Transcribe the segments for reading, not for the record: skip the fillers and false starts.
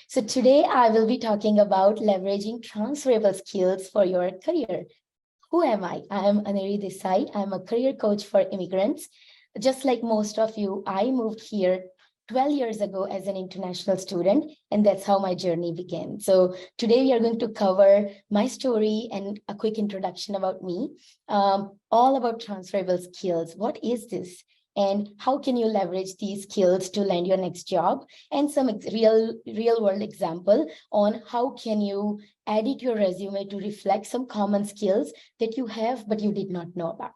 So today I will be talking about leveraging transferable skills for your career. Who am I? I am Aneri Desai. I'm a career coach for immigrants. Just like most of you, I moved here 12 years ago as an international student, and that's how my journey began. So today we are going to cover my story and a quick introduction about me, all about transferable skills. What is this? And how can you leverage these skills to land your next job? And some real world example on how can you edit your resume to reflect some common skills that you have, but you did not know about.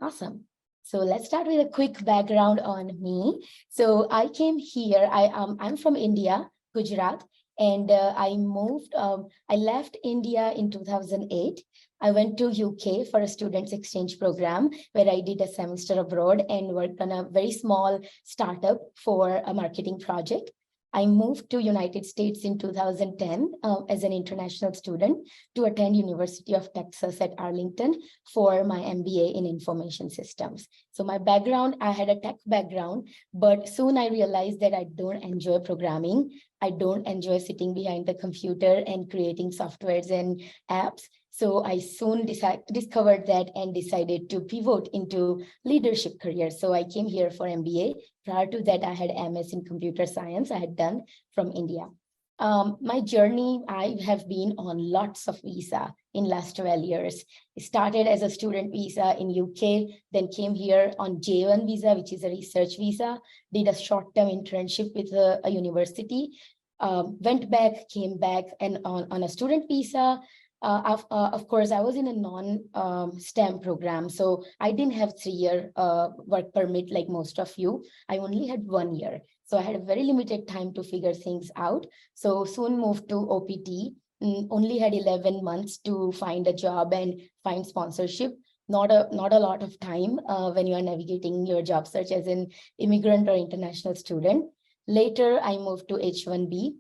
Awesome. So let's start with a quick background on me. So I came here, I'm from India, Gujarat, and I left India in 2008. I went to UK for a students exchange program where I did a semester abroad and worked on a very small startup for a marketing project. I moved to United States in 2010 as an international student to attend University of Texas at Arlington for my MBA in information systems. So my background, I had a tech background, but soon I realized that I don't enjoy programming. I don't enjoy sitting behind the computer and creating softwares and apps. So I soon discovered that and decided to pivot into leadership career. So I came here for MBA. Prior to that, I had MS in computer science I had done from India. My journey, I have been on lots of visa in last 12 years. I started as a student visa in UK, then came here on J1 visa, which is a research visa, did a short-term internship with a university, went back, came back and on a student visa. Of course, I was in a non-STEM program, so I didn't have 3-year work permit like most of you. I only had 1 year. So I had a very limited time to figure things out. So soon moved to OPT, only had 11 months to find a job and find sponsorship. Not a lot of time when you are navigating your job search as an immigrant or international student. Later, I moved to H1B.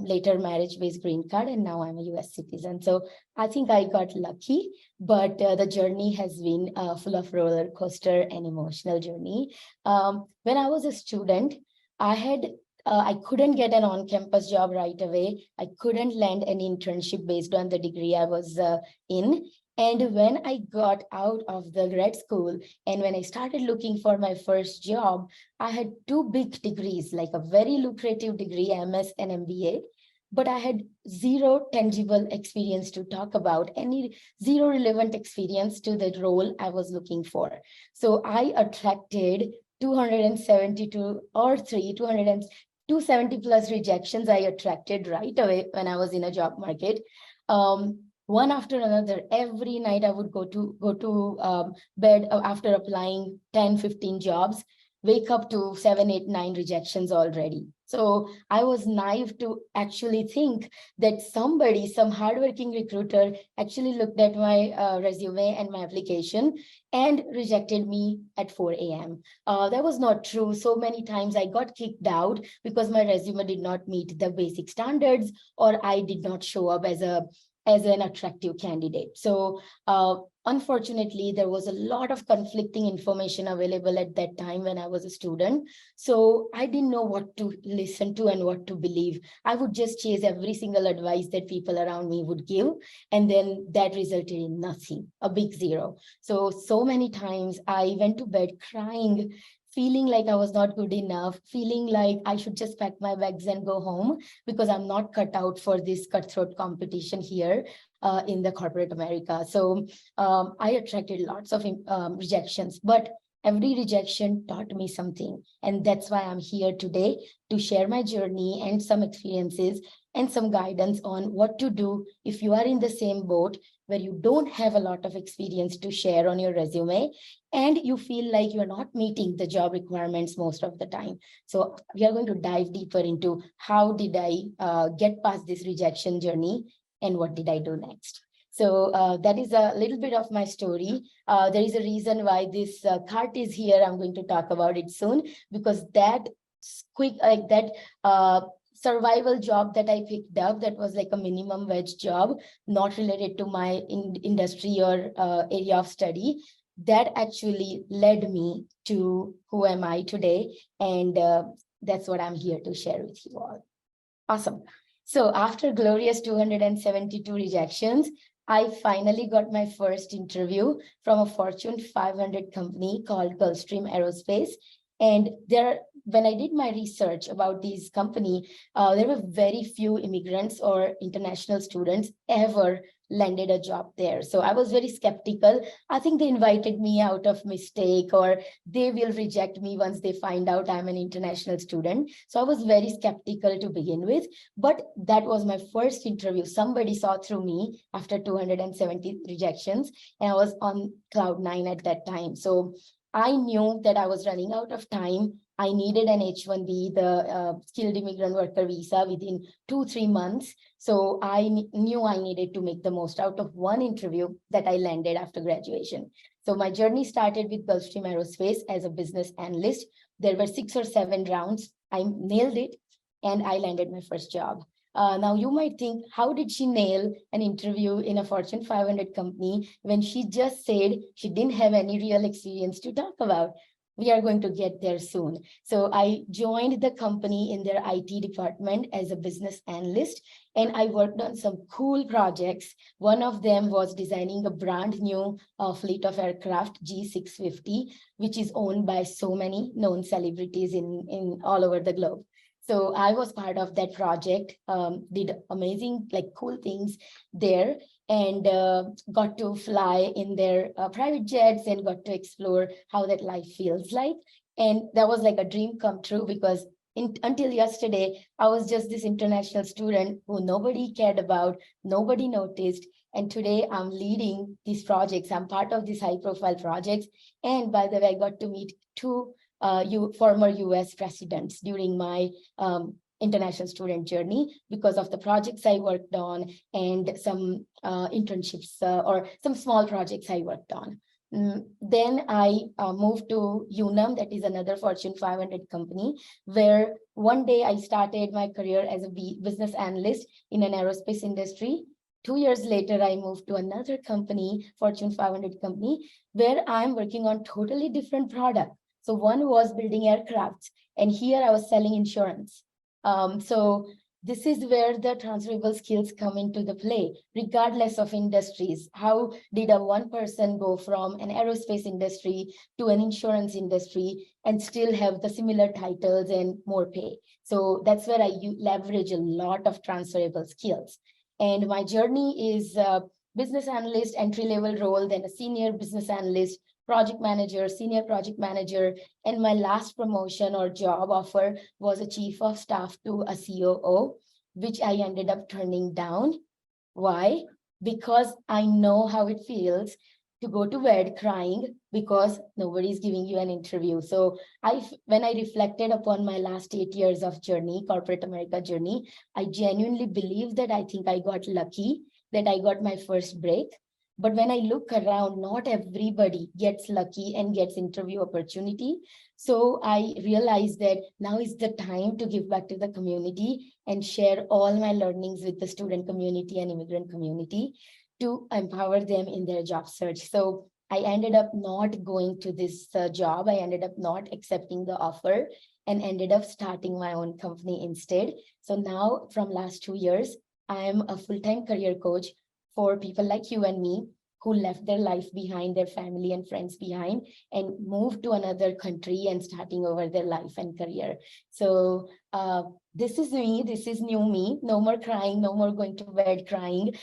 Later marriage-based green card, and now I'm a US citizen. So I think I got lucky, but the journey has been full of roller coaster and emotional journey. When I was a student, I couldn't get an on-campus job right away. I couldn't land an internship based on the degree I was in. And when I got out of the grad school and when I started looking for my first job, I had 2 big degrees, like a very lucrative degree, MS and MBA, but I had 0 tangible experience to talk about, zero relevant experience to the role I was looking for. So I attracted 270 plus rejections I attracted right away when I was in a job market. One after another, every night I would go to bed after applying 10, 15 jobs, wake up to 7, 8, 9 rejections already. So I was naive to actually think that some hardworking recruiter actually looked at my resume and my application and rejected me at 4 a.m. That was not true. So many times I got kicked out because my resume did not meet the basic standards or I did not show up as an attractive candidate. So unfortunately, there was a lot of conflicting information available at that time when I was a student. So I didn't know what to listen to and what to believe. I would just chase every single advice that people around me would give. And then that resulted in nothing, a big zero. So many times I went to bed crying, feeling like I was not good enough, feeling like I should just pack my bags and go home because I'm not cut out for this cutthroat competition here in the corporate America. So I attracted lots of rejections, but every rejection taught me something. And that's why I'm here today to share my journey and some experiences and some guidance on what to do if you are in the same boat where you don't have a lot of experience to share on your resume and you feel like you're not meeting the job requirements most of the time. So we are going to dive deeper into how did I get past this rejection journey and what did I do next. So that is a little bit of my story. There is a reason why this cart is here. I'm going to talk about it soon because that survival job that I picked up, that was like a minimum wage job, not related to my industry or area of study, that actually led me to who am I today. And that's what I'm here to share with you all. Awesome. So after glorious 272 rejections, I finally got my first interview from a Fortune 500 company called Gulfstream Aerospace. And when I did my research about this company, there were very few immigrants or international students ever landed a job there. So I was very skeptical. I think they invited me out of mistake, or they will reject me once they find out I'm an international student. So I was very skeptical to begin with, but that was my first interview. Somebody saw through me after 270 rejections, and I was on cloud nine at that time. So I knew that I was running out of time. I needed an H-1B, the skilled immigrant worker visa, within 2-3 months. So I knew I needed to make the most out of one interview that I landed after graduation. So my journey started with Gulfstream Aerospace as a business analyst. There were 6 or 7 rounds. I nailed it, and I landed my first job. Now you might think, how did she nail an interview in a Fortune 500 company when she just said she didn't have any real experience to talk about? We are going to get there soon. So I joined the company in their IT department as a business analyst, and I worked on some cool projects. One of them was designing a brand new fleet of aircraft, G650, which is owned by so many known celebrities in all over the globe. So I was part of that project, did amazing, like cool things there, and got to fly in their private jets and got to explore how that life feels like. And that was like a dream come true, because until yesterday, I was just this international student who nobody cared about, nobody noticed. And today I'm leading these projects. I'm part of these high profile projects. And by the way, I got to meet 2 former US presidents during my international student journey because of the projects I worked on and some internships or some small projects I worked on. Then I moved to Unum, that is another Fortune 500 company, where one day I started my career as a business analyst in an aerospace industry. 2 years later, I moved to another company, Fortune 500 company, where I'm working on totally different product. So one was building aircrafts, and here I was selling insurance. So this is where the transferable skills come into the play, regardless of industries. How did a one person go from an aerospace industry to an insurance industry and still have the similar titles and more pay? So that's where I leverage a lot of transferable skills. And my journey is business analyst, entry-level role, then a senior business analyst, project manager, senior project manager, and my last promotion or job offer was a chief of staff to a COO, which I ended up turning down. Why? Because I know how it feels to go to bed crying because nobody's giving you an interview. So when I reflected upon my last 8 years of journey, corporate America journey, I genuinely believe that I think I got lucky, that I got my first break. But when I look around, not everybody gets lucky and gets interview opportunity. So I realized that now is the time to give back to the community and share all my learnings with the student community and immigrant community to empower them in their job search. So I ended up not going to this job. I ended up not accepting the offer and ended up starting my own company instead. So now from last 2 years, I am a full-time career coach for people like you and me who left their life behind, their family and friends behind, and moved to another country and starting over their life and career. So this is me, this is new me. No more crying, no more going to bed crying.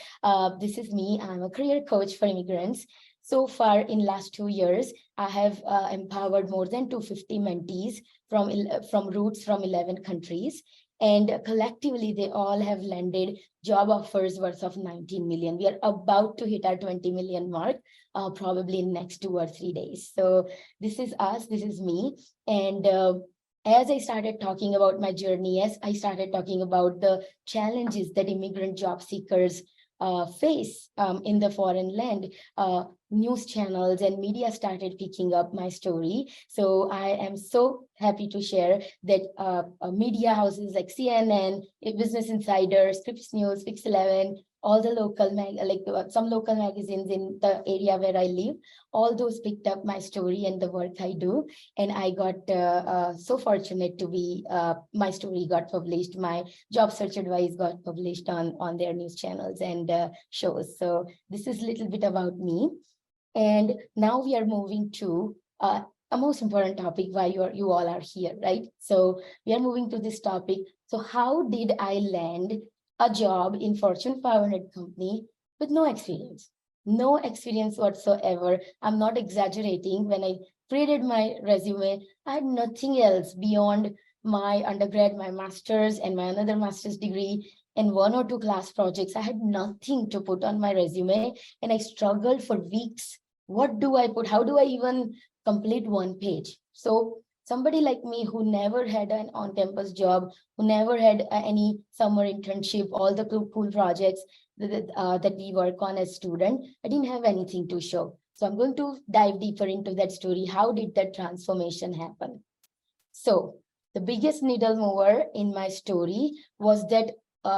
This is me. I'm a career coach for immigrants. So far in last 2 years, I have empowered more than 250 mentees from roots from 11 countries. And collectively, they all have landed job offers worth of 19 million. We are about to hit our 20 million mark, probably in next 2 or 3 days. So this is us, this is me. And as I started talking about my journey, as I started talking about the challenges that immigrant job seekers face in the foreign land, news channels and media started picking up my story. So I am so happy to share that media houses like CNN, Business Insider, Scripps News, Fix 11, all the local some local magazines in the area where I live, all those picked up my story and the work I do. And I got so fortunate to be, my story got published, my job search advice got published on their news channels and shows. So this is a little bit about me. And now we are moving to a most important topic, why you all are here, right? So we are moving to this topic. So how did I land a job in Fortune 500 company with no experience? No experience whatsoever. I'm not exaggerating. When I created my resume, I had nothing else beyond my undergrad, my master's, and my another master's degree, and one or two class projects. I had nothing to put on my resume, and I struggled for weeks. What do I put? How do I even complete one page? So somebody like me who never had an on-campus job, who never had any summer internship, all the cool projects that we work on as student, I didn't have anything to show. So I'm going to dive deeper into that story. How did that transformation happen? So the biggest needle mover in my story was that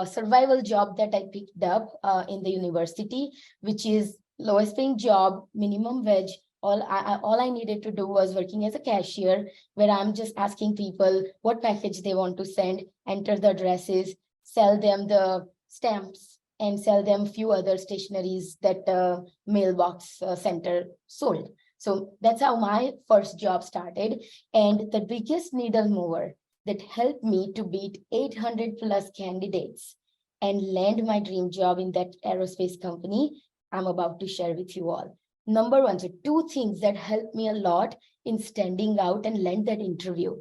survival job that I picked up in the university, which is lowest paying job, minimum wage. All I needed to do was working as a cashier, where I'm just asking people what package they want to send, enter the addresses, sell them the stamps, and sell them few other stationaries that mailbox center sold. So that's how my first job started. And the biggest needle mover that helped me to beat 800 plus candidates and land my dream job in that aerospace company, I'm about to share with you all. Number one, so two things that helped me a lot in standing out and land that interview.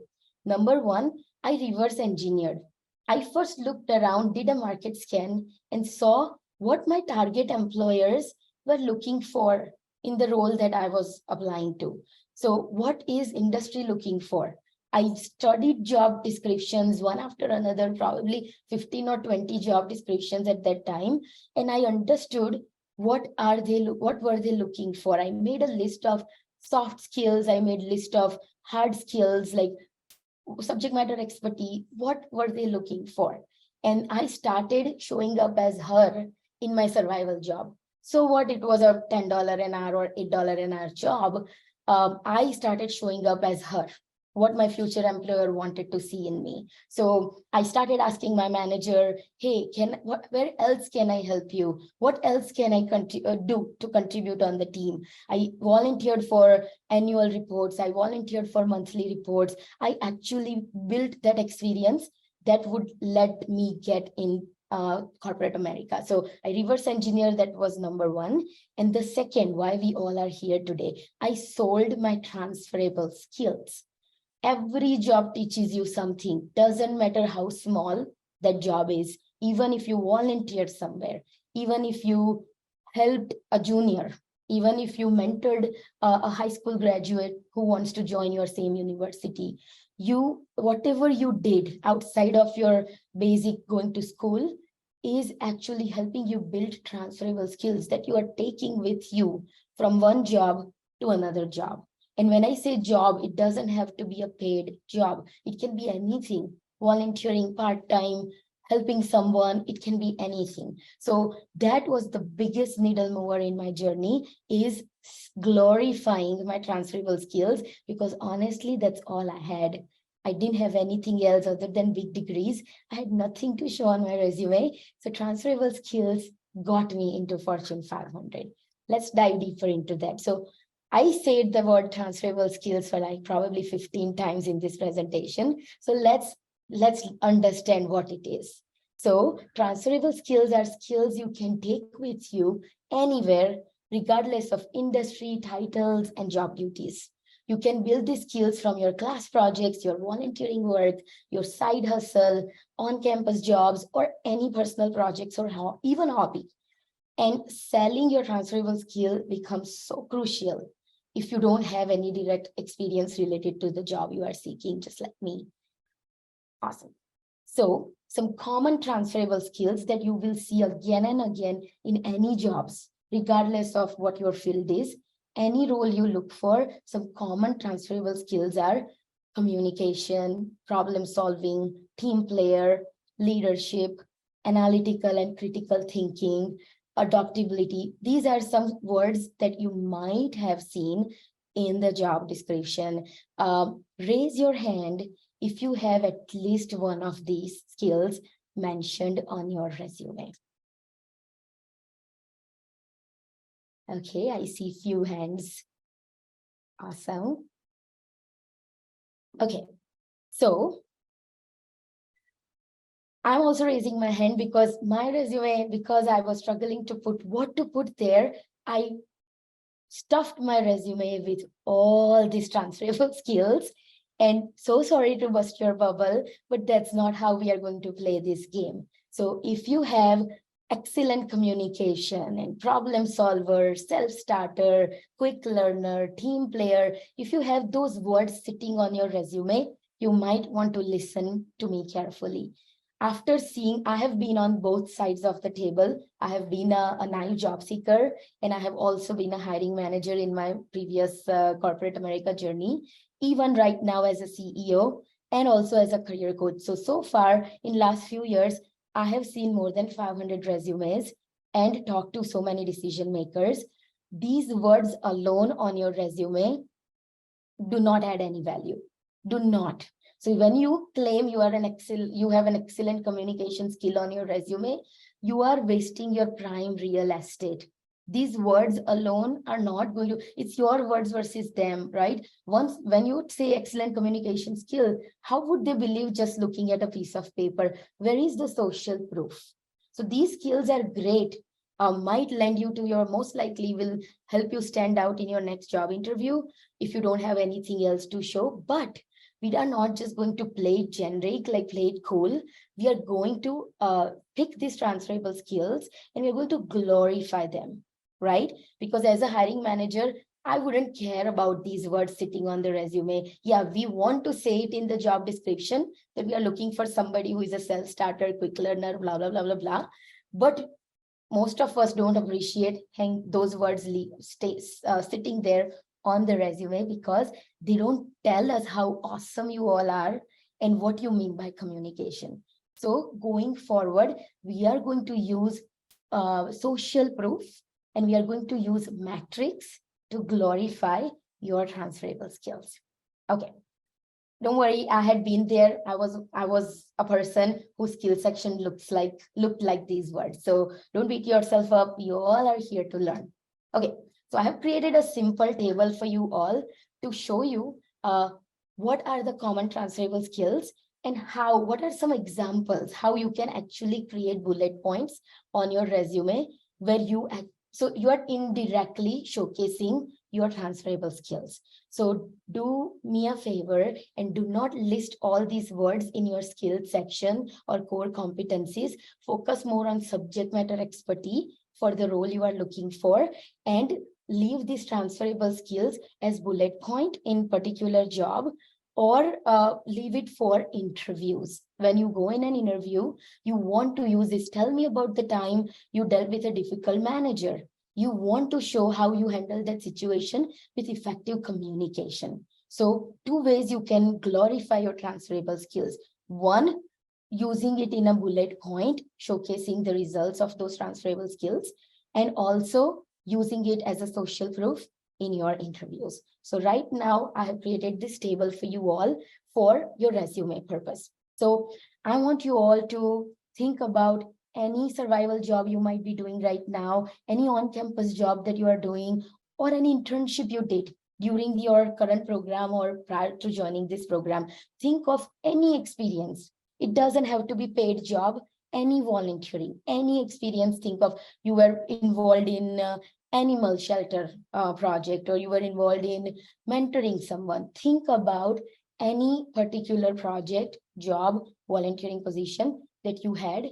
Number one, I reverse engineered. I first looked around, did a market scan, and saw what my target employers were looking for in the role that I was applying to. So what is industry looking for? I studied job descriptions one after another, probably 15 or 20 job descriptions at that time. And I understood what were they looking for. I made a list of soft skills. I made a list of hard skills like subject matter expertise. What were they looking for? And I started showing up as her in my survival job. So what, it was a $10 an hour or $8 an hour job. I started showing up as her, what my future employer wanted to see in me. So I started asking my manager, hey, where else can I help you? What else can I do to contribute on the team? I volunteered for annual reports. I volunteered for monthly reports. I actually built that experience that would let me get in corporate America. So I reverse engineer, that was number one. And the second, why we all are here today, I sold my transferable skills. Every job teaches you something, doesn't matter how small that job is. Even if you volunteered somewhere, even if you helped a junior, even if you mentored a high school graduate who wants to join your same university, whatever you did outside of your basic going to school is actually helping you build transferable skills that you are taking with you from one job to another job. And when I say job, it doesn't have to be a paid job. It can be anything, volunteering, part-time, helping someone, it can be anything. So that was the biggest needle mover in my journey, is glorifying my transferable skills, because honestly, that's all I had. I didn't have anything else other than big degrees. I had nothing to show on my resume. So transferable skills got me into Fortune 500. Let's dive deeper into that. So I said the word transferable skills for like probably 15 times in this presentation. So let's understand what it is. So transferable skills are skills you can take with you anywhere, regardless of industry, titles, and job duties. You can build these skills from your class projects, your volunteering work, your side hustle, on-campus jobs, or any personal projects or even hobby. And selling your transferable skill becomes so crucial if you don't have any direct experience related to the job you are seeking, just like me. Awesome. So some common transferable skills that you will see again and again in any jobs, regardless of what your field is, any role you look for, some common transferable skills are communication, problem solving, team player, leadership, analytical and critical thinking, adaptability. These are some words that you might have seen in the job description. Raise your hand if you have at least one of these skills mentioned on your resume. Okay, I see few hands. Awesome. Okay, so I'm also raising my hand because my resume, because I was struggling to put what to put there, I stuffed my resume with all these transferable skills. And so sorry to bust your bubble, but that's not how we are going to play this game. So if you have excellent communication and problem solver, self-starter, quick learner, team player, if you have those words sitting on your resume, you might want to listen to me carefully. After seeing, I have been on both sides of the table. I have been a naive job seeker, and I have also been a hiring manager in my previous corporate America journey, even right now as a CEO and also as a career coach. So far in last few years, I have seen more than 500 resumes and talked to so many decision makers. These words alone on your resume do not add any value. Do not. So when you claim you have an excellent communication skill on your resume, you are wasting your prime real estate. These words alone are not going to, it's your words versus them, right? When you say excellent communication skill, how would they believe just looking at a piece of paper? Where is the social proof? So these skills are great, might lend you to your, most likely will help you stand out in your next job interview if you don't have anything else to show. But we are not just going to play it generic, like play it cool. We are going to pick these transferable skills and we're going to glorify them, right? Because as a hiring manager, I wouldn't care about these words sitting on the resume. Yeah, we want to say it in the job description that we are looking for somebody who is a self-starter, quick learner, blah, blah, blah, blah, blah. But most of us don't appreciate those words sitting there on the resume because they don't tell us how awesome you all are and what you mean by communication. So going forward, we are going to use social proof and we are going to use metrics to glorify your transferable skills. Okay. Don't worry, I had been there. I was a person whose skill section looked like these words. So don't beat yourself up. You all are here to learn. Okay, so I have created a simple table for you all to show you what are the common transferable skills and what are some examples, how you can actually create bullet points on your resume where so you are indirectly showcasing your transferable skills. So do me a favor and do not list all these words in your skills section or core competencies. Focus more on subject matter expertise for the role you are looking for and leave these transferable skills as bullet point in particular job or leave it for interviews. When you go in an interview, you want to use this. Tell me about the time you dealt with a difficult manager. You want to show how you handle that situation with effective communication. So 2 ways you can glorify your transferable skills. One, using it in a bullet point, showcasing the results of those transferable skills, and also using it as a social proof in your interviews. So right now I have created this table for you all for your resume purpose. So I want you all to think about any survival job you might be doing right now, any on-campus job that you are doing, or any internship you did during your current program or prior to joining this program. Think of any experience. It doesn't have to be paid job, any volunteering, any experience. Think of you were involved in animal shelter project, or you were involved in mentoring someone. Think about any particular project, job, volunteering position that you had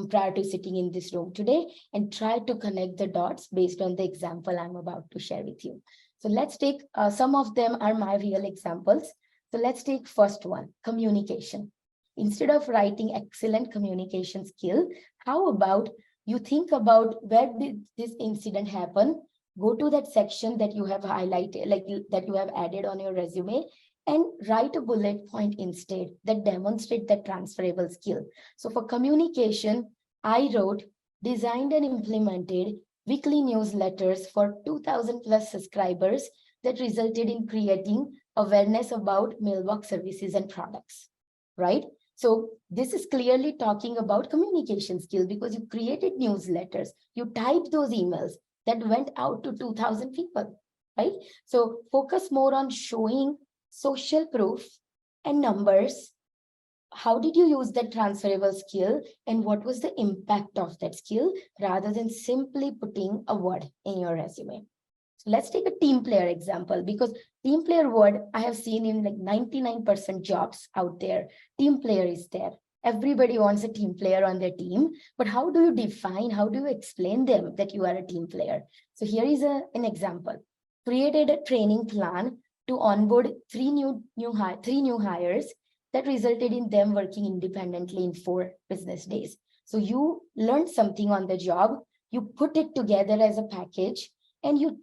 prior to sitting in this room today, and try to connect the dots based on the example I'm about to share with you. So let's take, some of them are my real examples. So let's take first one, communication. Instead of writing excellent communication skill, how about you think about where did this incident happen? Go to that section that you have highlighted, like that you have added on your resume, and write a bullet point instead that demonstrate that transferable skill. So for communication, I wrote, designed and implemented weekly newsletters for 2000 plus subscribers that resulted in creating awareness about mailbox services and products, right? So this is clearly talking about communication skill because you created newsletters, you typed those emails that went out to 2000 people, right? So focus more on showing social proof and numbers. How did you use that transferable skill and what was the impact of that skill rather than simply putting a word in your resume? So let's take a team player example because team player word I have seen in like 99% jobs out there. Team player is there. Everybody wants a team player on their team, but how do you define, how do you explain them that you are a team player? So here is an example. Created a training plan to onboard three new hires that resulted in them working independently in 4 business days. So you learned something on the job, you put it together as a package, and you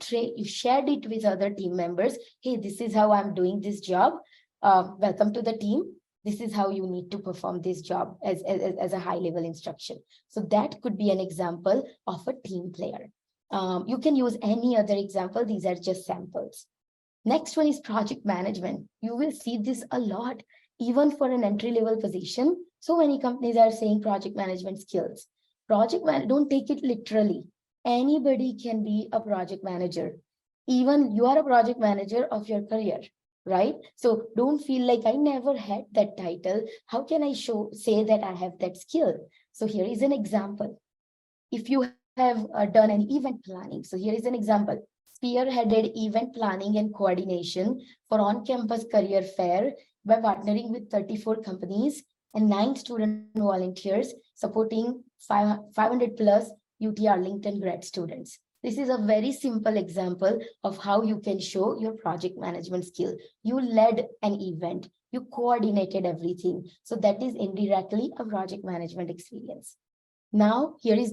shared it with other team members. Hey, this is how I'm doing this job. Welcome to the team. This is how you need to perform this job as a high level instruction. So that could be an example of a team player. You can use any other example. These are just samples. Next one is project management. You will see this a lot, even for an entry-level position. So many companies are saying project management skills. Don't take it literally. Anybody can be a project manager. Even you are a project manager of your career, right? So don't feel like I never had that title. How can I say that I have that skill? So here is an example. If you have done an event planning, so here is an example. Spearheaded event planning and coordination for on-campus career fair by partnering with 34 companies and 9 student volunteers supporting 500 plus UT Arlington grad students. This is a very simple example of how you can show your project management skill. You led an event, you coordinated everything. So that is indirectly a project management experience. Now, here is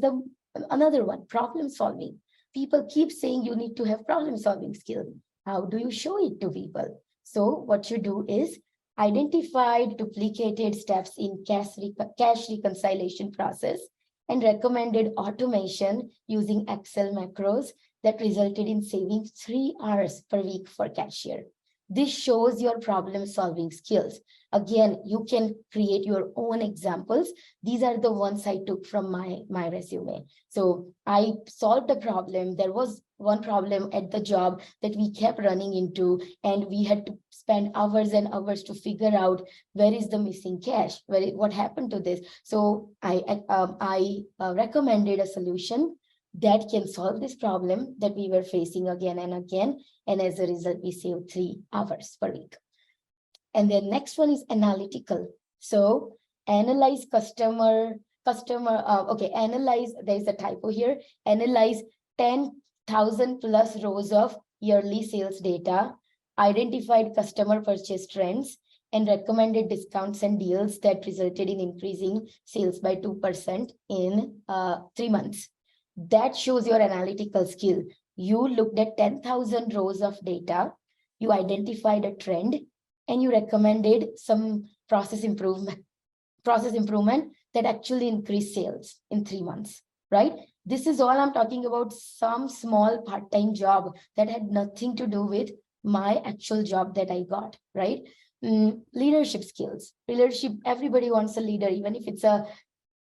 another one, problem solving. People keep saying you need to have problem solving skill. How do you show it to people? So what you do is identify duplicated steps in cache reconciliation process and recommended automation using Excel macros that resulted in saving 3 hours per week for cashier. This shows your problem solving skills. Again, you can create your own examples. These are the ones I took from my resume. So I solved a problem. There was one problem at the job that we kept running into, and we had to spend hours and hours to figure out where is the missing cache, what happened to this. So I recommended a solution that can solve this problem that we were facing again and again. And as a result, we saved 3 hours per week. And then next one is analytical. So analyze analyze, there's a typo here, analyze 10,000 plus rows of yearly sales data, identified customer purchase trends, and recommended discounts and deals that resulted in increasing sales by 2% in 3 months. That shows your analytical skill. You looked at 10,000 rows of data, you identified a trend, and you recommended some process improvement that actually increased sales in 3 months, right? This is all I'm talking about, some small part-time job that had nothing to do with my actual job that I got, right? Leadership skills. Leadership, everybody wants a leader, even if it's a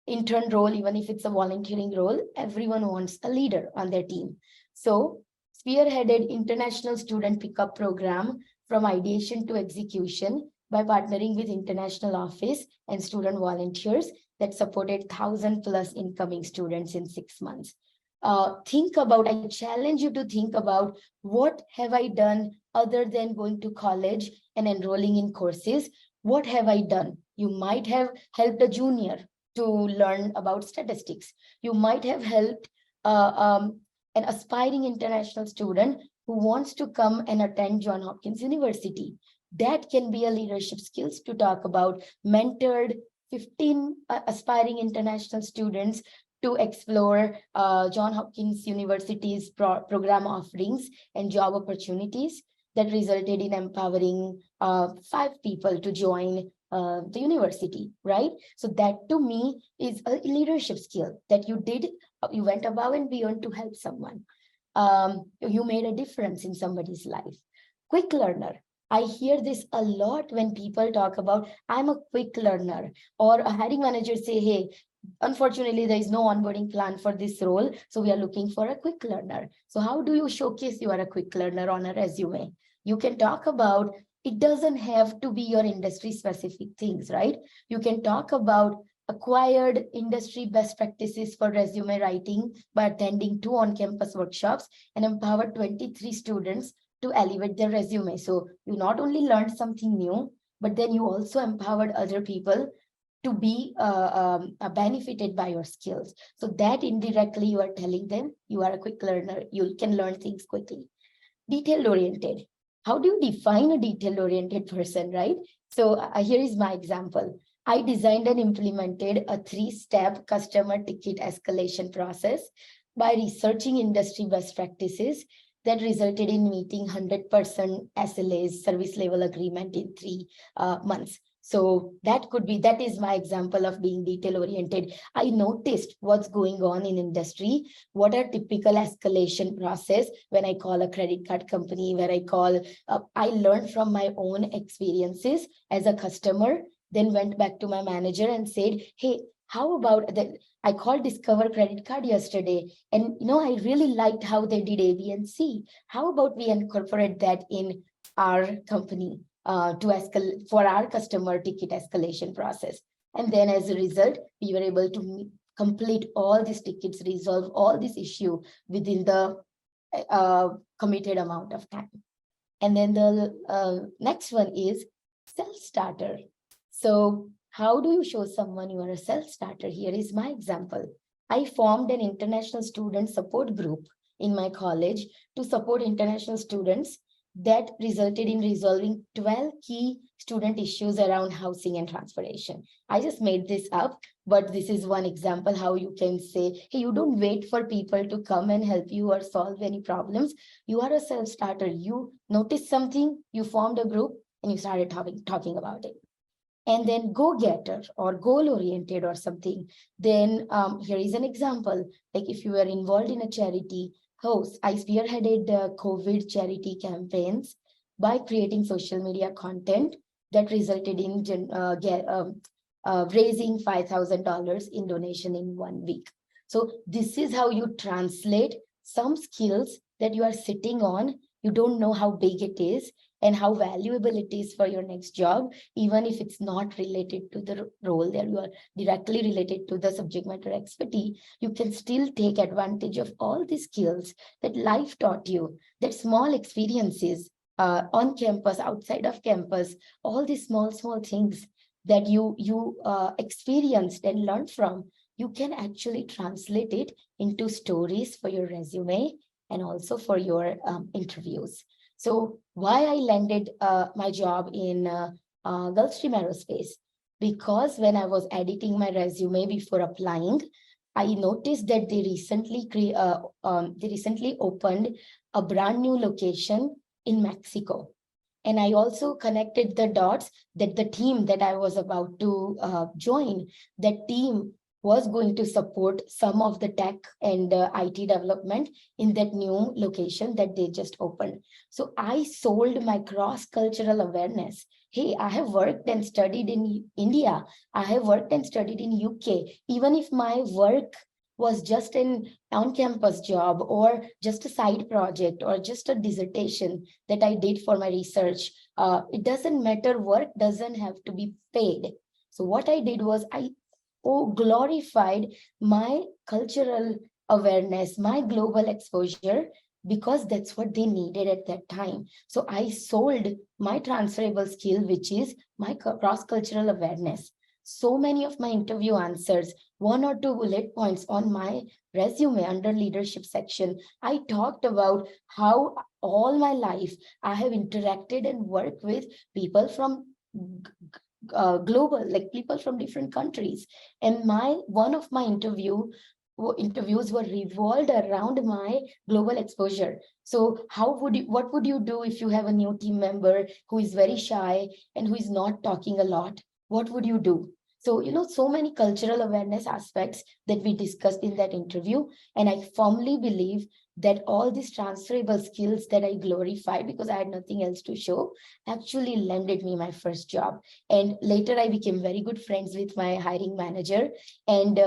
intern role, even if it's a volunteering role, everyone wants a leader on their team. So spearheaded international student pickup program from ideation to execution by partnering with international office and student volunteers that supported 1,000 plus incoming students in 6 months. I challenge you to think about, what have I done other than going to college and enrolling in courses? What have I done? You might have helped a junior to learn about statistics. You might have helped an aspiring international student who wants to come and attend Johns Hopkins University. That can be a leadership skills to talk about. Mentored 15 aspiring international students to explore Johns Hopkins University's program offerings and job opportunities that resulted in empowering 5 people to join the university, right? So that to me is a leadership skill that you did, you went above and beyond to help someone. You made a difference in somebody's life. Quick learner. I hear this a lot when people talk about, I'm a quick learner, or a hiring manager say, hey, unfortunately, there is no onboarding plan for this role. So we are looking for a quick learner. So how do you showcase you are a quick learner on a resume? You can talk about, it doesn't have to be your industry specific things, right? You can talk about acquired industry best practices for resume writing by attending 2 on-campus workshops and empowered 23 students to elevate their resume. So you not only learned something new, but then you also empowered other people to be benefited by your skills. So that indirectly you are telling them you are a quick learner, you can learn things quickly. Detail oriented. How do you define a detail oriented person, right? So here is my example. I designed and implemented a 3-step customer ticket escalation process by researching industry best practices that resulted in meeting 100% SLAs, service level agreement, in 3 months. So that is my example of being detail oriented. I noticed what's going on in industry, what are typical escalation process when I call a credit card company, where I learned from my own experiences as a customer, then went back to my manager and said, hey, how about that? I called Discover Credit Card yesterday, and I really liked how they did A, B, and C. How about we incorporate that in our company to escalate for our customer ticket escalation process? And then as a result, we were able to complete all these tickets, resolve all this issue within the committed amount of time. And then the next one is self-starter. So how do you show someone you are a self-starter? Here is my example. I formed an international student support group in my college to support international students that resulted in resolving 12 key student issues around housing and transportation. I just made this up, but this is one example how you can say, hey, you don't wait for people to come and help you or solve any problems. You are a self-starter. You noticed something, you formed a group, and you started talking about it. And then go-getter or goal-oriented or something. Then here is an example. Like if you were involved in a charity, I spearheaded COVID charity campaigns by creating social media content that resulted in raising $5,000 in donation in 1 week. So this is how you translate some skills that you are sitting on. You don't know how big it is and how valuable it is for your next job, even if it's not related to the role that you are directly related to the subject matter expertise. You can still take advantage of all the skills that life taught you, that small experiences on campus, outside of campus, all these small things that you experienced and learned from. You can actually translate it into stories for your resume and also for your interviews. So why I landed my job in Gulfstream Aerospace? Because when I was editing my resume before applying, I noticed that they recently opened a brand new location in Mexico. And I also connected the dots that the team that I was about to join, that team was going to support some of the tech and IT development in that new location that they just opened. So I sold my cross-cultural awareness. Hey, I have worked and studied in India. I have worked and studied in UK. Even if my work was just an on-campus job or just a side project or just a dissertation that I did for my research, it doesn't matter. Work doesn't have to be paid. So what I did was I glorified my cultural awareness, my global exposure, because that's what they needed at that time. So I sold my transferable skill, which is my cross-cultural awareness. So many of my interview answers, 1 or 2 bullet points on my resume under leadership section, I talked about how all my life I have interacted and worked with people from global, like people from different countries. And one of my interviews were revolved around my global exposure. So what would you do if you have a new team member who is very shy and who is not talking a lot? what would you do? So, so many cultural awareness aspects that we discussed in that interview. And I firmly believe that all these transferable skills that I glorify because I had nothing else to show actually landed me my first job. And later I became very good friends with my hiring manager. And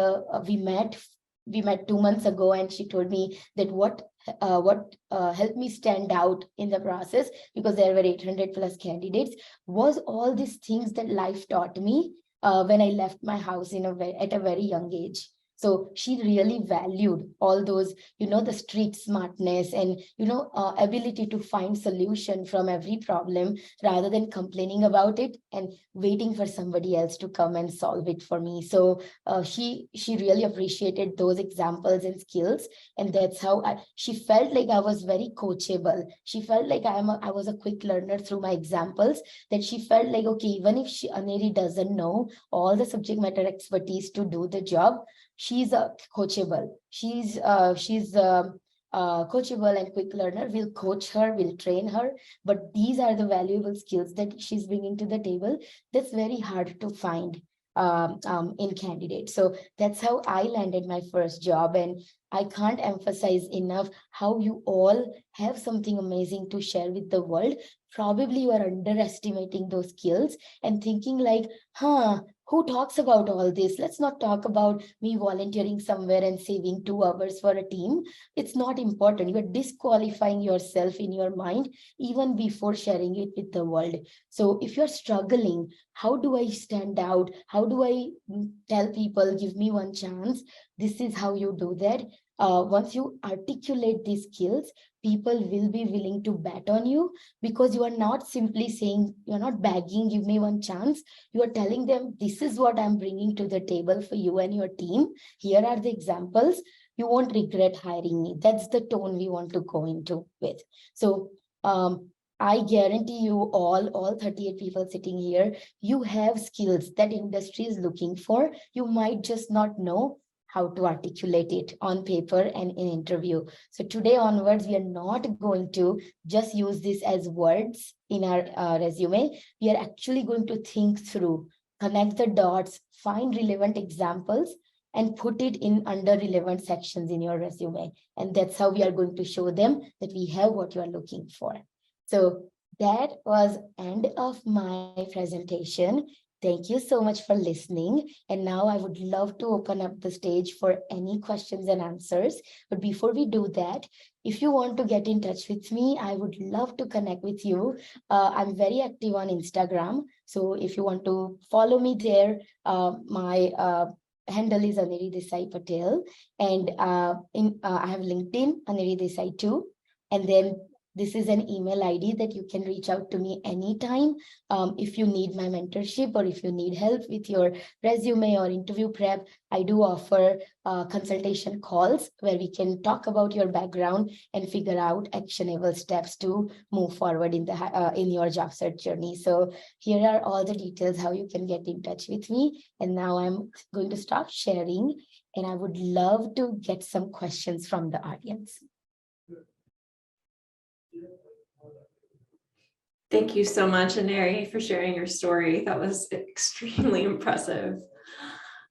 we met 2 months ago, and she told me that what helped me stand out in the process, because there were 800 plus candidates, was all these things that life taught me when I left my house at a very young age. So she really valued all those, the street smartness and, ability to find solution from every problem rather than complaining about it and waiting for somebody else to come and solve it for me. So she really appreciated those examples and skills, and that's how she felt like I was very coachable. She felt like I was a quick learner through my examples, that she felt like, okay, even if Aneri doesn't know all the subject matter expertise to do the job, she's coachable. She's coachable and quick learner. We'll coach her, we'll train her, but these are the valuable skills that she's bringing to the table. That's very hard to find in candidates. So that's how I landed my first job. And I can't emphasize enough how you all have something amazing to share with the world. Probably you are underestimating those skills and thinking like, who talks about all this? Let's not talk about me volunteering somewhere and saving 2 hours for a team. It's not important. You're disqualifying yourself in your mind even before sharing it with the world. So if you're struggling, how do I stand out? How do I tell people, give me one chance? This is how you do that. Once you articulate these skills, people will be willing to bet on you, because you are not simply saying, you're not begging, give me one chance. You are telling them, this is what I'm bringing to the table for you and your team. Here are the examples. You won't regret hiring me. That's the tone we want to go into with. So I guarantee you all 38 people sitting here, you have skills that industry is looking for. You might just not know how to articulate it on paper and in interview. So today onwards, we are not going to just use this as words in our resume. We are actually going to think through, connect the dots, find relevant examples, and put it in under relevant sections in your resume. And that's how we are going to show them that we have what you are looking for. So that was end of my presentation. Thank you so much for listening. And now I would love to open up the stage for any questions and answers. But before we do that, if you want to get in touch with me, I would love to connect with you. I'm very active on Instagram. So if you want to follow me there, my handle is Aneri Desai Patel. And I have LinkedIn, Aneri Desai too. And then this is an email ID that you can reach out to me anytime if you need my mentorship or if you need help with your resume or interview prep. I do offer consultation calls where we can talk about your background and figure out actionable steps to move forward in your job search journey. So here are all the details how you can get in touch with me. And now I'm going to stop sharing, and I would love to get some questions from the audience. Thank you so much, Aneri, for sharing your story. That was extremely impressive.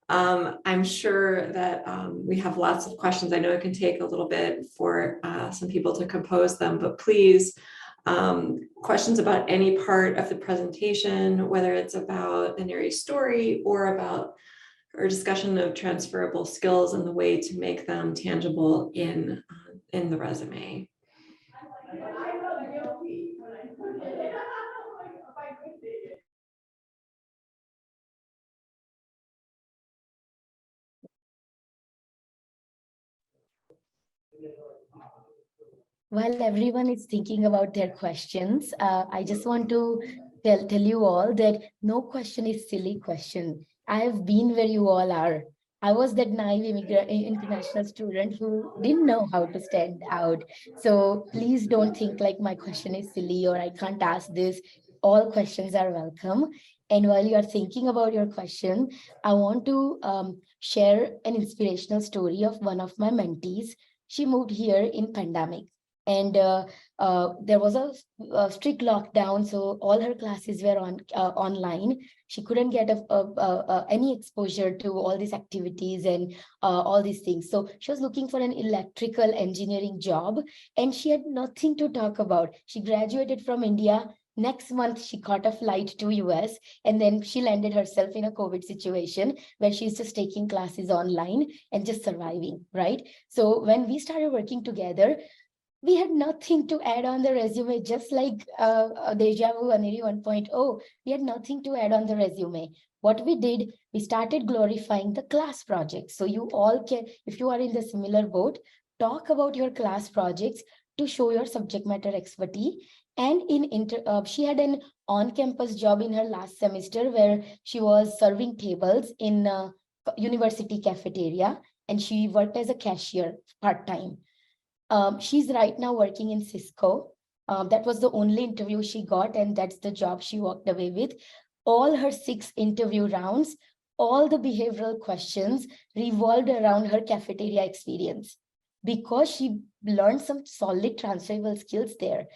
I'm sure that we have lots of questions. I know it can take a little bit for some people to compose them, but please, questions about any part of the presentation, whether it's about Aneri's story or about her discussion of transferable skills and the way to make them tangible in the resume. While everyone is thinking about their questions, I just want to tell you all that no question is silly question. I have been where you all are. I was that naive international student who didn't know how to stand out. So please don't think like my question is silly or I can't ask this. All questions are welcome. And while you are thinking about your question, I want to share an inspirational story of one of my mentees. She moved here in pandemic. And there was a strict lockdown, so all her classes were online. She couldn't get any exposure to all these activities and all these things. So she was looking for an electrical engineering job, and she had nothing to talk about. She graduated from India. Next month, she caught a flight to US, and then she landed herself in a COVID situation where she's just taking classes online and just surviving, right? So when we started working together, we had nothing to add on the resume, just like Deja Vu Aneri 1.0. We had nothing to add on the resume. What we did, we started glorifying the class projects. So you all can, if you are in the similar boat, talk about your class projects to show your subject matter expertise. And she had an on-campus job in her last semester where she was serving tables in a university cafeteria, and she worked as a cashier part-time. She's right now working in Cisco. That was the only interview she got, and that's the job she walked away with. All her 6 interview rounds, all the behavioral questions revolved around her cafeteria experience, because she learned some solid transferable skills there.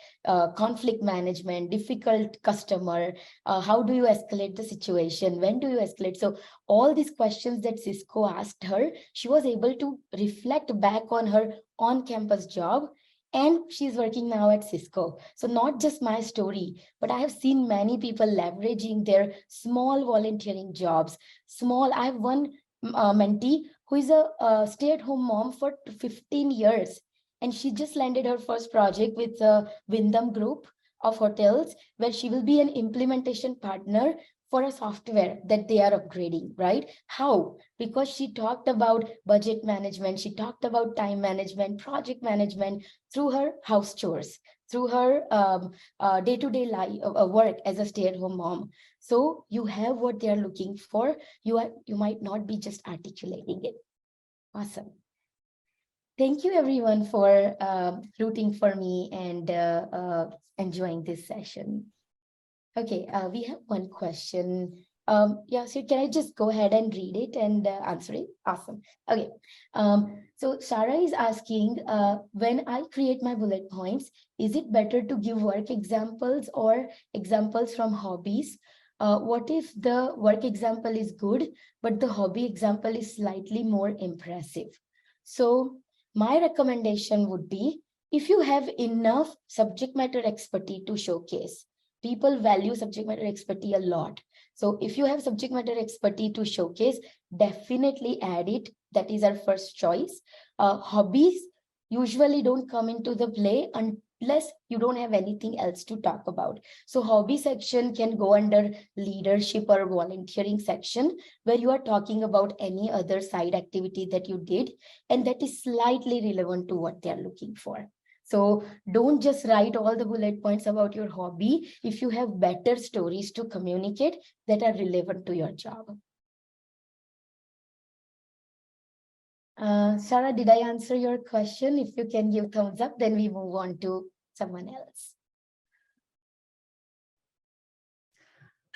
Conflict management, difficult customer, how do you escalate the situation, when do you escalate? So all these questions that Cisco asked her, she was able to reflect back on her on-campus job, and she's working now at Cisco. So not just my story, but I have seen many people leveraging their small volunteering jobs. I have one mentee who is a stay-at-home mom for 15 years. And she just landed her first project with Wyndham Group of hotels, where she will be an implementation partner for a software that they are upgrading, right? How? Because she talked about budget management, she talked about time management, project management through her house chores, through her day-to-day life work as a stay-at-home mom. So you have what they are looking for. You might not be just articulating it. Awesome. Thank you everyone for rooting for me and enjoying this session. Okay, we have one question. Yeah, so can I just go ahead and read it and answer it? Awesome. Okay. So Sarah is asking, when I create my bullet points, is it better to give work examples or examples from hobbies? What if the work example is good, but the hobby example is slightly more impressive? So my recommendation would be, if you have enough subject matter expertise to showcase, people value subject matter expertise a lot. So if you have subject matter expertise to showcase, definitely add it. That is our first choice. Hobbies usually don't come into the play unless you don't have anything else to talk about. So hobby section can go under leadership or volunteering section, where you are talking about any other side activity that you did, and that is slightly relevant to what they're looking for. So don't just write all the bullet points about your hobby if you have better stories to communicate that are relevant to your job. Sarah, did I answer your question? If you can give thumbs up, then we move on to someone else.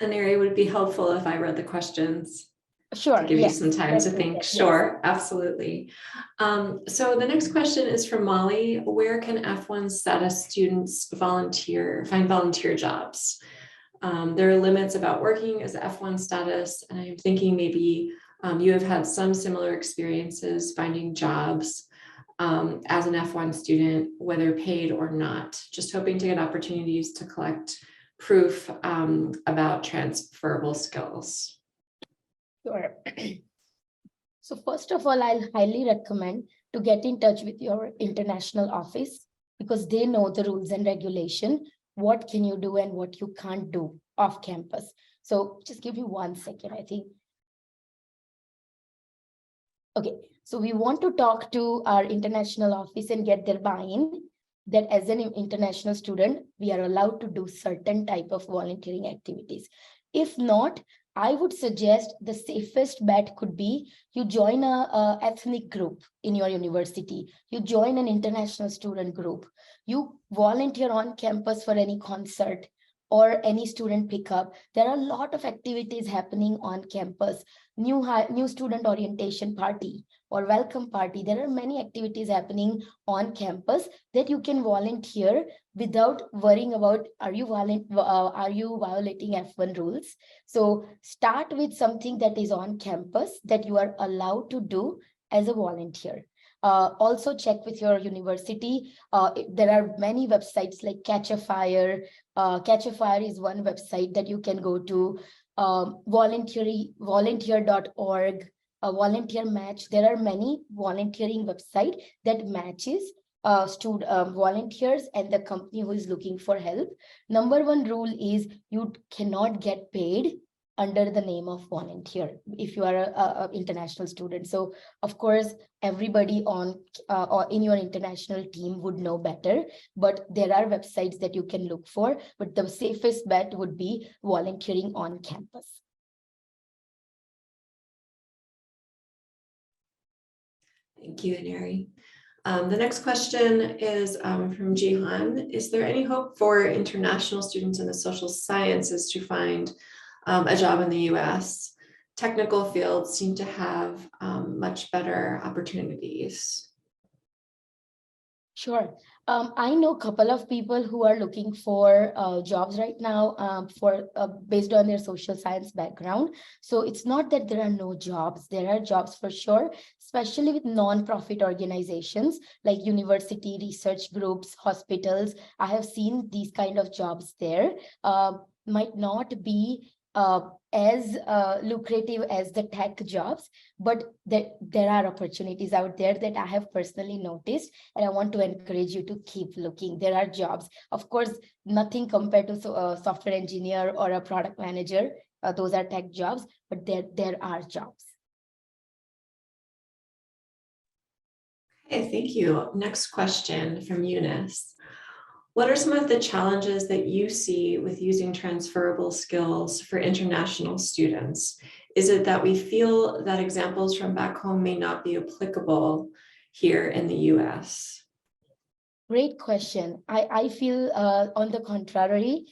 Aneri, would it be helpful if I read the questions? Sure. To give you some time to think. Yes. Sure, absolutely. So the next question is from Molly. Where can F1 status students find volunteer jobs? There are limits about working as F1 status, and I'm thinking maybe you have had some similar experiences finding jobs as an F1 student, whether paid or not, just hoping to get opportunities to collect proof about transferable skills. Sure. So first of all, I'll highly recommend to get in touch with your international office, because they know the rules and regulation, what can you do and what you can't do off campus. So just give me 1 second, I think. Okay, so we want to talk to our international office and get their buy-in that as an international student, we are allowed to do certain type of volunteering activities. If not, I would suggest the safest bet could be you join a ethnic group in your university. You join an international student group. You volunteer on campus for any concert, or any student pickup. There are a lot of activities happening on campus. New student orientation party or welcome party. There are many activities happening on campus that you can volunteer without worrying about are you violating F1 rules. So start with something that is on campus that you are allowed to do as a volunteer. Also check with your university. There are many websites like Catch a Fire. Catch a Fire is one website that you can go to. Volunteer.org, volunteer match. There are many volunteering websites that matches volunteers and the company who is looking for help. Number one rule is you cannot get paid under the name of volunteer if you are a international student. So of course, everybody on or in your international team would know better, but there are websites that you can look for, but the safest bet would be volunteering on campus. Thank you, Aneri. The next question is from Jihan. Is there any hope for international students in the social sciences to find a job in the US? Technical fields seem to have much better opportunities. Sure. I know a couple of people who are looking for jobs right now based on their social science background. So it's not that there are no jobs. There are jobs for sure, especially with non-profit organizations like university research groups, hospitals. I have seen these kind of jobs there. Might not be as lucrative as the tech jobs, but there are opportunities out there that I have personally noticed, and I want to encourage you to keep looking. There are jobs, of course, nothing compared to a software engineer or a product manager. Those are tech jobs, but there are jobs. Okay, thank you. Next question from Eunice. What are some of the challenges that you see with using transferable skills for international students? Is it that we feel that examples from back home may not be applicable here in the US? Great question. I feel on the contrary,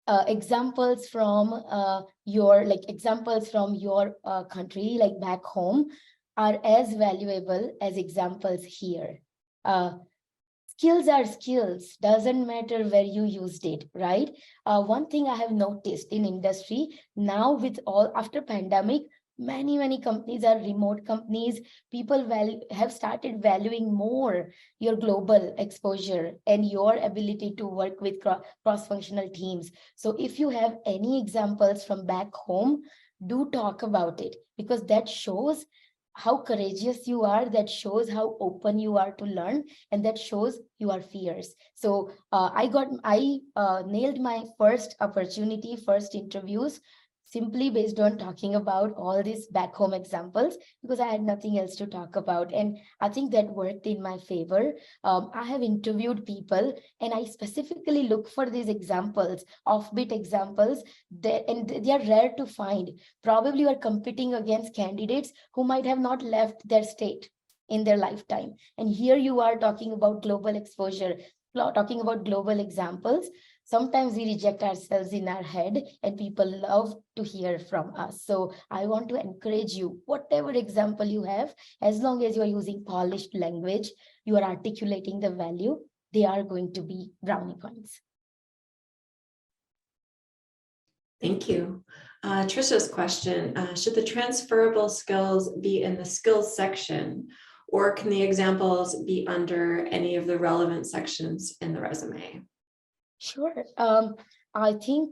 examples from your country, like back home, are as valuable as examples here. Skills are skills, doesn't matter where you used it, right? One thing I have noticed in industry now with after pandemic, many companies are remote companies. People have started valuing more your global exposure and your ability to work with cross-functional teams. So if you have any examples from back home, do talk about it, because that shows how courageous you are, that shows how open you are to learn, and that shows you are fierce. So I nailed my first opportunity, first interviews, simply based on talking about all these back home examples, because I had nothing else to talk about. And I think that worked in my favor. I have interviewed people and I specifically look for these examples, offbeat examples, and they are rare to find. Probably you are competing against candidates who might have not left their state in their lifetime. And here you are talking about global exposure, talking about global examples. Sometimes we reject ourselves in our head and people love to hear from us. So I want to encourage you, whatever example you have, as long as you're using polished language, you are articulating the value, they are going to be brownie points. Thank you. Trisha's question, should the transferable skills be in the skills section, or can the examples be under any of the relevant sections in the resume? Sure. I think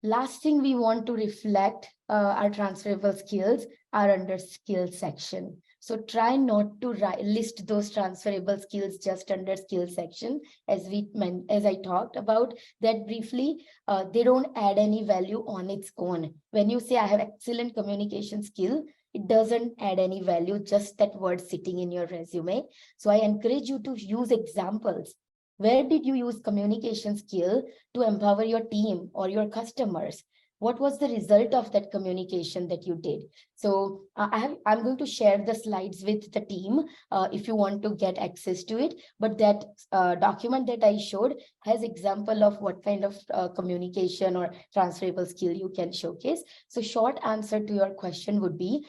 last thing we want to reflect our transferable skills are under skills section. So try not to list those transferable skills just under skills section. As I talked about that briefly, they don't add any value on its own. When you say I have excellent communication skill, it doesn't add any value, just that word sitting in your resume. So I encourage you to use examples. Where did you use communication skill to empower your team or your customers? What was the result of that communication that you did? So I'm going to share the slides with the team if you want to get access to it. But that document that I showed has example of what kind of communication or transferable skill you can showcase. So short answer to your question would be,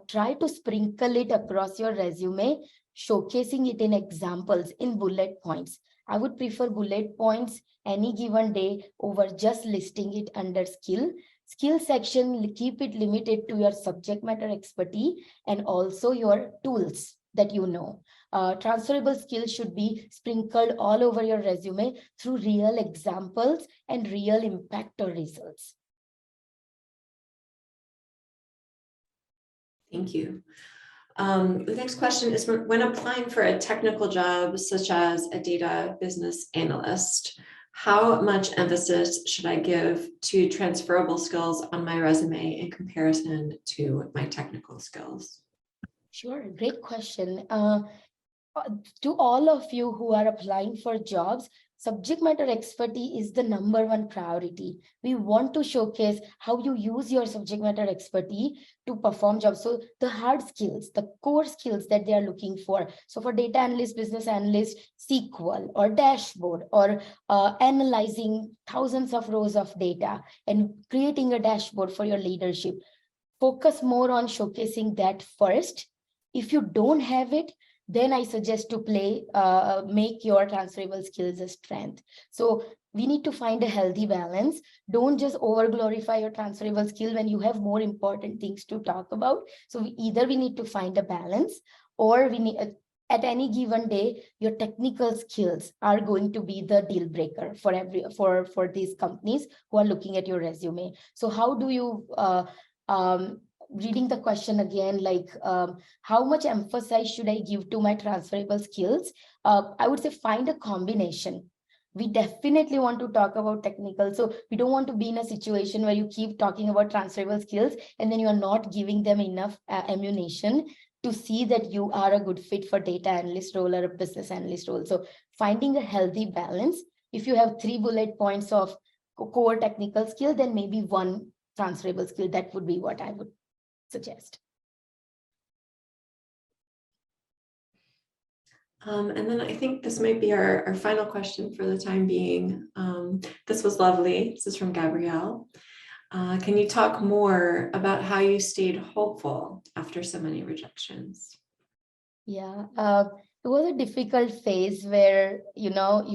try to sprinkle it across your resume, showcasing it in examples, in bullet points. I would prefer bullet points any given day over just listing it under skill. Skill section, keep it limited to your subject matter expertise and also your tools that you know. Transferable skills should be sprinkled all over your resume through real examples and real impact or results. Thank you. The next question is, when applying for a technical job, such as a data business analyst, how much emphasis should I give to transferable skills on my resume in comparison to my technical skills? Sure, great question. To all of you who are applying for jobs, subject matter expertise is the #1 priority. We want to showcase how you use your subject matter expertise to perform jobs. So the hard skills, the core skills that they are looking for. So for data analyst, business analyst, SQL or dashboard or analyzing thousands of rows of data and creating a dashboard for your leadership. Focus more on showcasing that first. If you don't have it, then I suggest to make your transferable skills a strength. So we need to find a healthy balance. Don't just over glorify your transferable skill when you have more important things to talk about. So either we need to find a balance, or we need, at any given day, your technical skills are going to be the deal breaker for these companies who are looking at your resume. So how do you reading the question again, like how much emphasis should I give to my transferable skills? I would say find a combination. We definitely want to talk about technical. So we don't want to be in a situation where you keep talking about transferable skills and then you are not giving them enough ammunition to see that you are a good fit for data analyst role or a business analyst role. So finding a healthy balance. If you have 3 bullet points of core technical skill, then maybe 1 transferable skill. That would be what I would suggest. And then I think this might be our final question for the time being. This was lovely. This is from Gabrielle. Can you talk more about how you stayed hopeful after so many rejections? Yeah, it was a difficult phase where, you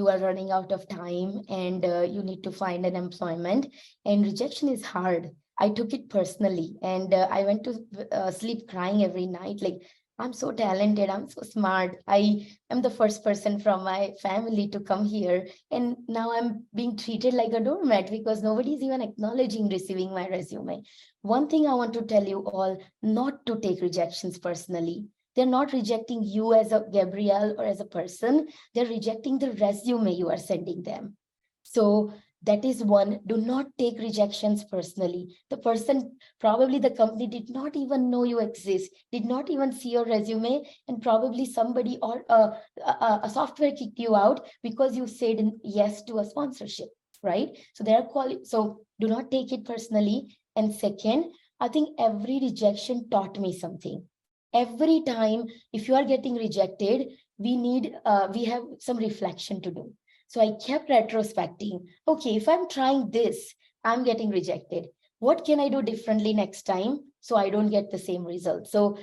are running out of time and you need to find an employment, and rejection is hard. I took it personally, and I went to sleep crying every night. Like, I'm so talented, I'm so smart. I am the first person from my family to come here, and now I'm being treated like a doormat because nobody's even acknowledging receiving my resume. One thing I want to tell you all, not to take rejections personally. They're not rejecting you as a Gabrielle or as a person. They're rejecting the resume you are sending them. So that is one. Do not take rejections personally. The person, probably the company did not even know you exist, did not even see your resume, and probably somebody or a software kicked you out because you said yes to a sponsorship, right? So do not take it personally. And second, I think every rejection taught me something. Every time, if you are getting rejected, we have some reflection to do. So I kept retrospecting. Okay, if I'm trying this, I'm getting rejected. What can I do differently next time so I don't get the same result? So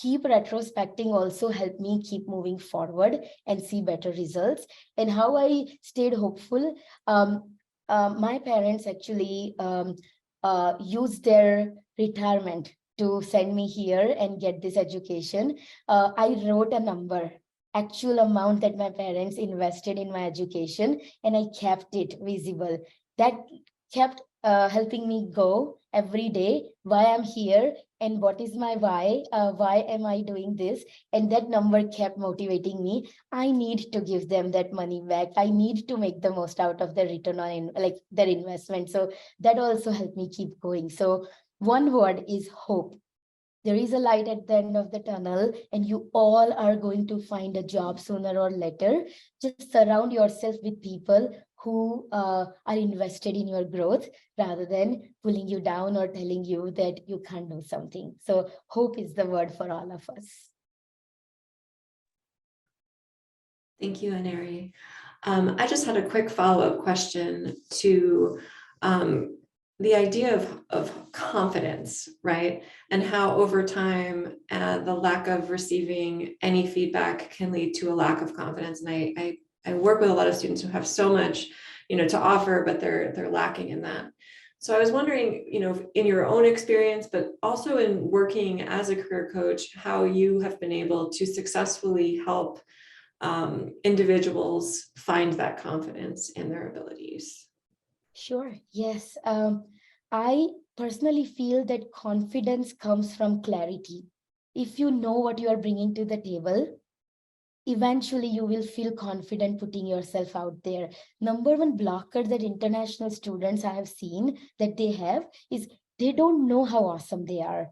keep retrospecting also helped me keep moving forward and see better results. And how I stayed hopeful, my parents actually used their retirement to send me here and get this education. I wrote a number, actual amount that my parents invested in my education, and I kept it visible. That kept helping me go every day, why I'm here and what is my why am I doing this? And that number kept motivating me. I need to give them that money back. I need to make the most out of the return on their investment. So that also helped me keep going. So one word is hope. There is a light at the end of the tunnel, and you all are going to find a job sooner or later. Just surround yourself with people who are invested in your growth rather than pulling you down or telling you that you can't do something. So hope is the word for all of us. Thank you, Aneri. I just had a quick follow-up question to the idea of confidence, right? And how over time, the lack of receiving any feedback can lead to a lack of confidence. And I work with a lot of students who have so much, to offer, but they're lacking in that. So I was wondering, in your own experience, but also in working as a career coach, how you have been able to successfully help individuals find that confidence in their abilities. Sure. Yes. I personally feel that confidence comes from clarity. If you know what you are bringing to the table, eventually you will feel confident putting yourself out there. Number one blocker that international students I have seen that they have is they don't know how awesome they are.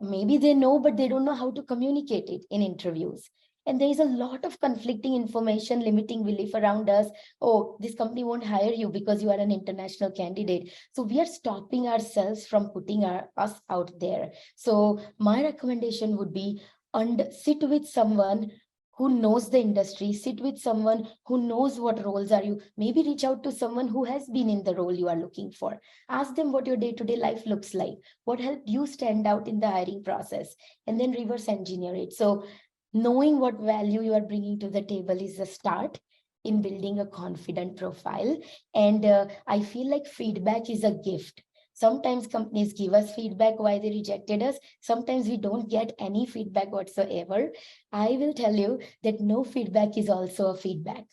Maybe they know, but they don't know how to communicate it in interviews. And there is a lot of conflicting information, limiting belief around us. Oh, this company won't hire you because you are an international candidate. So we are stopping ourselves from putting us out there. So my recommendation would be sit with someone who knows the industry, sit with someone who knows what roles are you, maybe reach out to someone who has been in the role you are looking for. Ask them what your day-to-day life looks like, what helped you stand out in the hiring process, and then reverse engineer it. So knowing what value you are bringing to the table is a start in building a confident profile. And I feel like feedback is a gift. Sometimes companies give us feedback why they rejected us. Sometimes we don't get any feedback whatsoever. I will tell you that no feedback is also a feedback.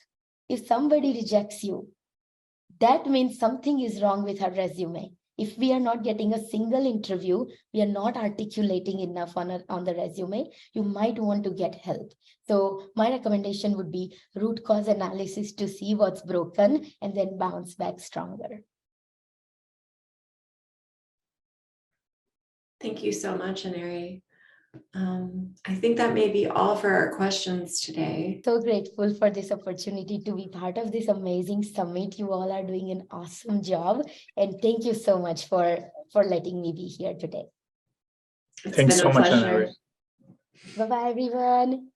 If somebody rejects you, that means something is wrong with our resume. If we are not getting a single interview, we are not articulating enough on the resume, you might want to get help. So my recommendation would be root cause analysis to see what's broken and then bounce back stronger. Thank you so much, Aneri. I think that may be all for our questions today. So grateful for this opportunity to be part of this amazing summit. You all are doing an awesome job. And thank you so much for letting me be here today. It's Thanks been so a much, pleasure. Aneri. Bye-bye, everyone.